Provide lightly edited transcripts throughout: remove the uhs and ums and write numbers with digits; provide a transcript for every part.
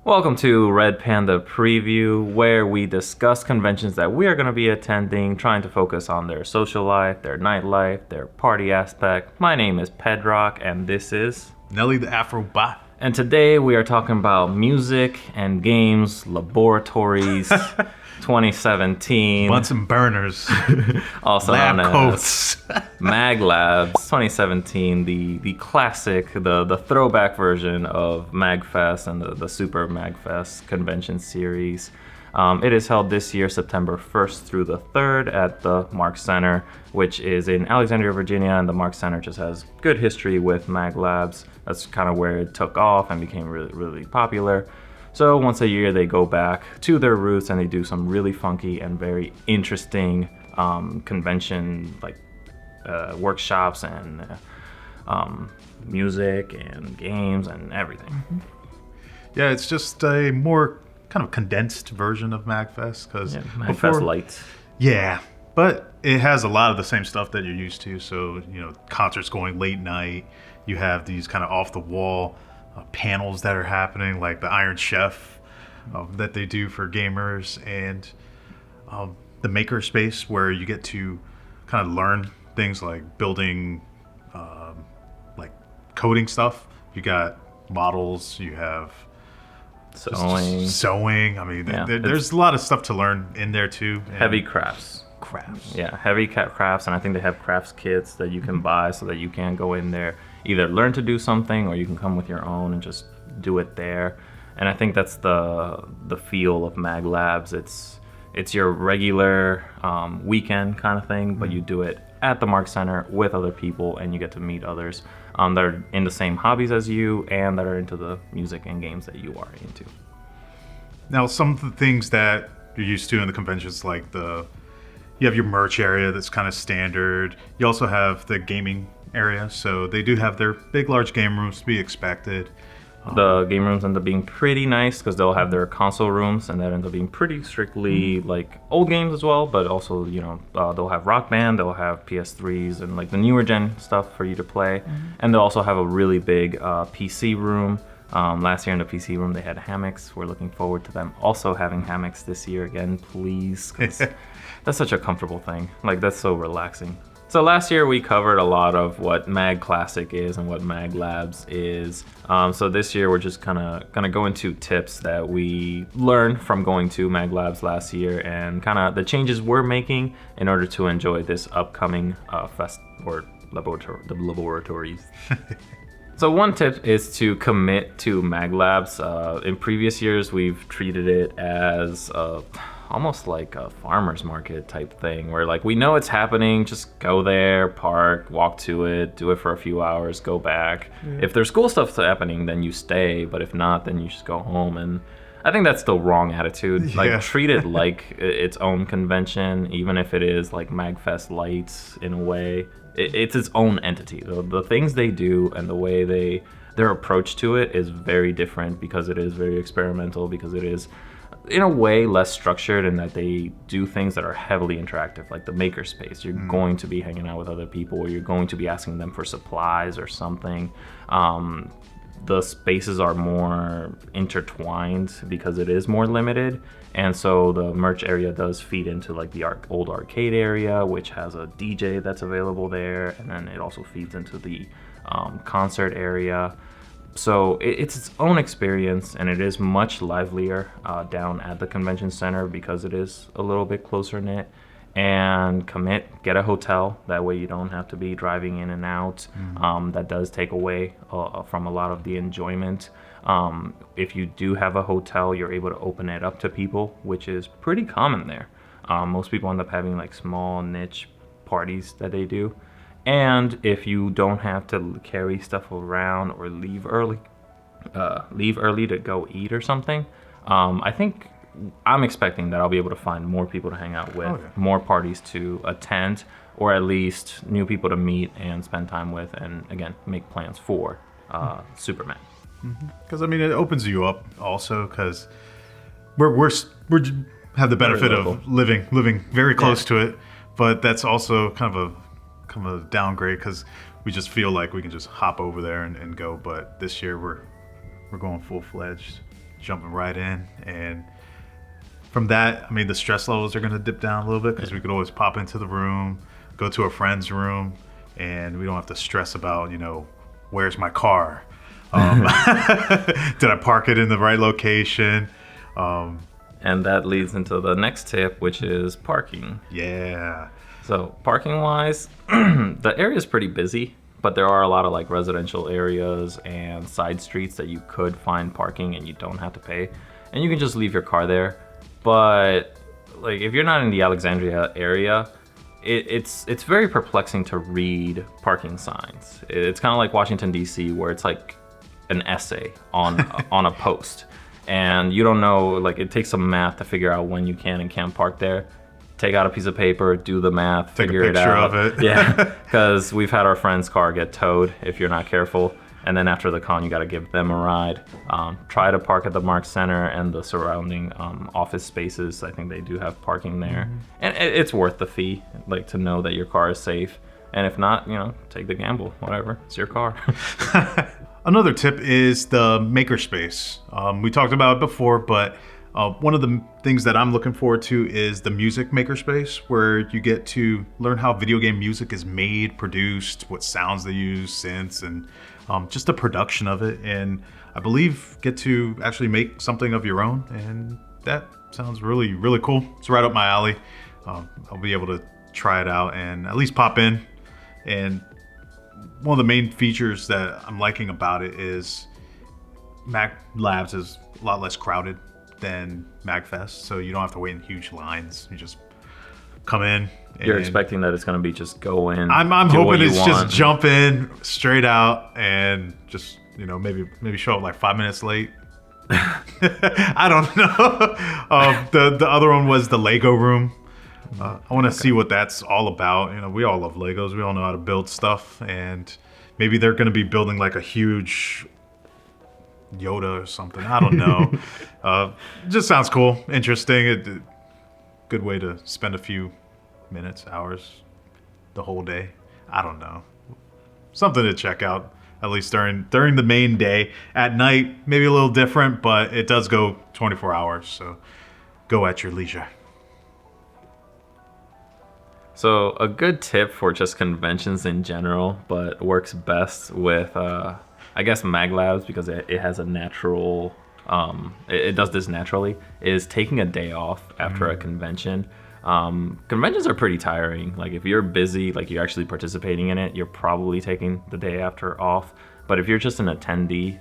Welcome to Red Panda Preview, where we discuss conventions that we are going to be attending, trying to focus on their social life, their nightlife, their party aspect. My name is Pedrock, and this is Nelly the Afro Bot. And today we are talking about music and games laboratories 2017. Bunsen burners. Also lab known coats. as MagLabs 2017, the classic, the throwback version of MagFest and the Super MagFest convention series. It is held this year, September 1st through the 3rd at the Marks Center, which is in Alexandria, Virginia, and the Marks Center just has good history with MagLabs. That's kind of where it took off and became really, really popular. So once a year, they go back to their roots and they do some really funky and very interesting convention workshops and music and games and everything. Mm-hmm. Yeah, it's just a more kind of condensed version of MagFest because MagFest Light. Yeah, but it has a lot of the same stuff that you're used to. So concerts going late night. You have these kind of off the wall panels that are happening, like the Iron Chef that they do for gamers, and the maker space where you get to kind of learn things like building, like coding stuff. You got models. You have sewing. I mean, there's a lot of stuff to learn in there too. Heavy crafts. Yeah, heavy crafts, and I think they have crafts kits that you can buy so that you can go in there, either learn to do something or you can come with your own and just do it there. And I think that's the feel of MagLabs. It's your regular weekend kind of thing, but you do it at the Marks Center with other people, and you get to meet others that are in the same hobbies as you and that are into the music and games that you are into. Now, some of the things that you're used to in the conventions, like you have your merch area that's kind of standard. You also have the gaming area, so they do have their big, large game rooms to be expected. The game rooms end up being pretty nice because they'll have their console rooms, and that ends up being pretty strictly like old games as well. But also, they'll have Rock Band, they'll have PS3s, and like the newer gen stuff for you to play. And they'll also have a really big PC room. Last year in the PC room they had hammocks. We're looking forward to them also having hammocks this year again, please, because that's such a comfortable thing. Like, that's so relaxing. So last year we covered a lot of what Mag Classic is and what MagLabs is. So this year we're just gonna go into tips that we learned from going to MagLabs last year and kind of the changes we're making in order to enjoy this upcoming the laboratories. So one tip is to commit to MagLabs. In previous years, we've treated it as almost like a farmer's market type thing, where like we know it's happening, just go there, park, walk to it, do it for a few hours, go back. If there's cool stuff happening, then you stay, but if not, then you just go home. And I think that's the wrong attitude. Like, treat it like its own convention, even if it is like MagFest Lights in a way. It's its own entity. The things they do and the way their approach to it is very different because it is very experimental, because it is in a way less structured, in that they do things that are heavily interactive, like the maker space. You're going to be hanging out with other people, or you're going to be asking them for supplies or something. The spaces are more intertwined because it is more limited, and so the merch area does feed into like the old arcade area, which has a DJ that's available there, and then it also feeds into the concert area. So it's its own experience, and it is much livelier down at the convention center because it is a little bit closer knit. And get a hotel, that way you don't have to be driving in and out. That does take away from a lot of the enjoyment. If you do have a hotel, you're able to open it up to people, which is pretty common there. Most people end up having like small niche parties that they do. And if you don't have to carry stuff around or leave early to go eat or something, I'm expecting that I'll be able to find more people to hang out with, more parties to attend, or at least new people to meet and spend time with, and again, make plans for Superman. Because I mean, it opens you up also, because we're have the benefit of living very close to it, but that's also kind of a downgrade because we just feel like we can just hop over there and go. But this year we're going full-fledged. jumping right in. And from that, I mean, the stress levels are going to dip down a little bit because we could always pop into the room, go to a friend's room, and we don't have to stress about, where's my car? Did I park it in the right location? And that leads into the next tip, which is parking. Yeah. So parking wise, the area is pretty busy, but there are a lot of like residential areas and side streets that you could find parking and you don't have to pay. And you can just leave your car there. But like if you're not in the Alexandria area, it's very perplexing to read parking signs. It's kind of like Washington D.C. where it's like an essay on a post, and you don't know, like it takes some math to figure out when you can and can't park there. Take out a piece of paper, do the math, figure it out. Take a picture of it. Yeah, because we've had our friend's car get towed if you're not careful. And then after the con, you got to give them a ride. Try to park at the Mark Center and the surrounding office spaces. I think they do have parking there. Mm-hmm. And it's worth the fee, like to know that your car is safe. And if not, take the gamble, whatever. It's your car. Another tip is the makerspace. We talked about it before, but one of the things that I'm looking forward to is the music makerspace, where you get to learn how video game music is made, produced, what sounds they use, synths, and just the production of it. And I believe get to actually make something of your own. And that sounds really, really cool. It's right up my alley. I'll be able to try it out and at least pop in. And one of the main features that I'm liking about it is MagLabs is a lot less crowded than MagFest, so you don't have to wait in huge lines. You just come in. You're expecting that it's going to be just go in. I'm hoping it's just jump in straight out and just maybe show up like 5 minutes late. I don't know. The other one was the Lego room. I want to see what that's all about. We all love Legos. We all know how to build stuff, and maybe they're going to be building like a huge Yoda or something. I don't know. Just sounds cool, interesting. Good way to spend a few minutes, hours, the whole day. I don't know. Something to check out, at least during the main day. At night, maybe a little different, but it does go 24 hours, so go at your leisure. So a good tip for just conventions in general, but works best with, I guess, MagLabs, because it has a natural, it does this naturally, is taking a day off after a convention. Conventions are pretty tiring. Like if you're busy, like you're actually participating in it, you're probably taking the day after off. But if you're just an attendee,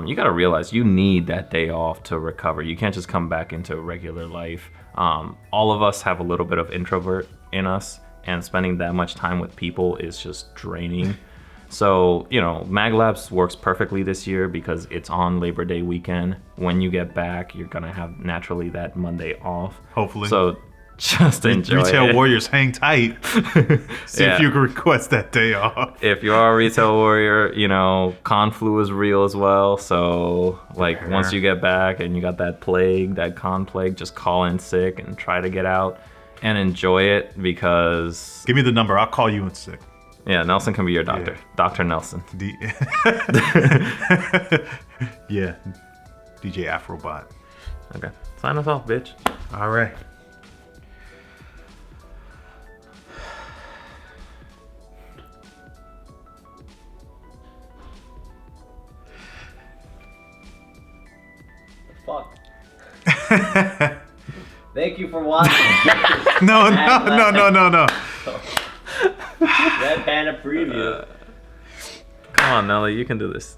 you got to realize you need that day off to recover. You can't just come back into regular life. All of us have a little bit of introvert in us, and spending that much time with people is just draining. So, MagLabs works perfectly this year because it's on Labor Day weekend. When you get back, you're going to have naturally that Monday off. Hopefully. So just enjoy Retail it. warriors, hang tight. See if you can request that day off. If you are a retail warrior, Conflu is real as well. So, once you get back and you got that plague, that con plague, just call in sick and try to get out and enjoy it, because... Give me the number. I'll call you in sick. Yeah, Nelson can be your doctor. Yeah. Dr. Nelson. Yeah. DJ Afrobot. Okay. Sign us off, bitch. All right. Fuck. Thank you for watching. No. Red Panda preview. Come on, Nelly, you can do this.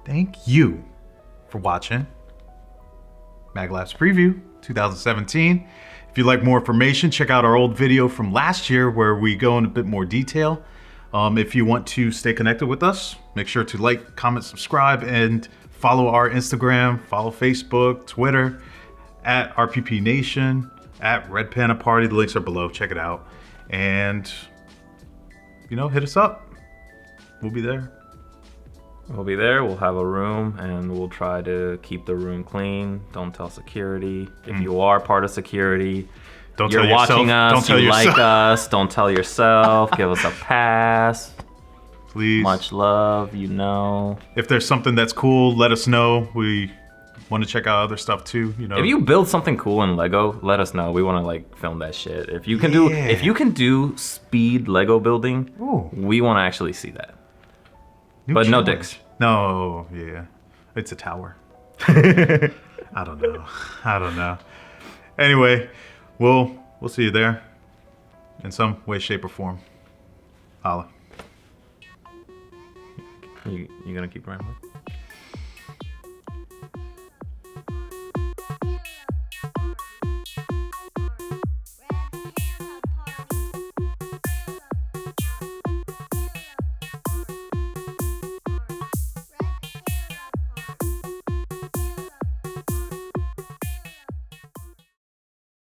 Thank you for watching MagLabs Preview 2017. If you'd like more information, check out our old video from last year where we go in a bit more detail. If you want to stay connected with us, make sure to like, comment, subscribe, and follow our Instagram, follow Facebook, Twitter, at RPP Nation, at Red Panda Party. The links are below. Check it out. And, hit us up. We'll be there. We'll be there. We'll have a room, and we'll try to keep the room clean. Don't tell security. If you are part of security, you're watching us, you like us, don't tell yourself. Give us a pass. Please. Much love, you know. If there's something that's cool, let us know. We want to check out other stuff too. You know. If you build something cool in Lego, let us know. We want to like film that shit. If you can do speed Lego building, Ooh. we want to actually see that. New But no challenge. dicks. No, yeah. It's a tower. I don't know. Anyway, we'll see you there in some way, shape, or form. Holla. You gonna keep rambling?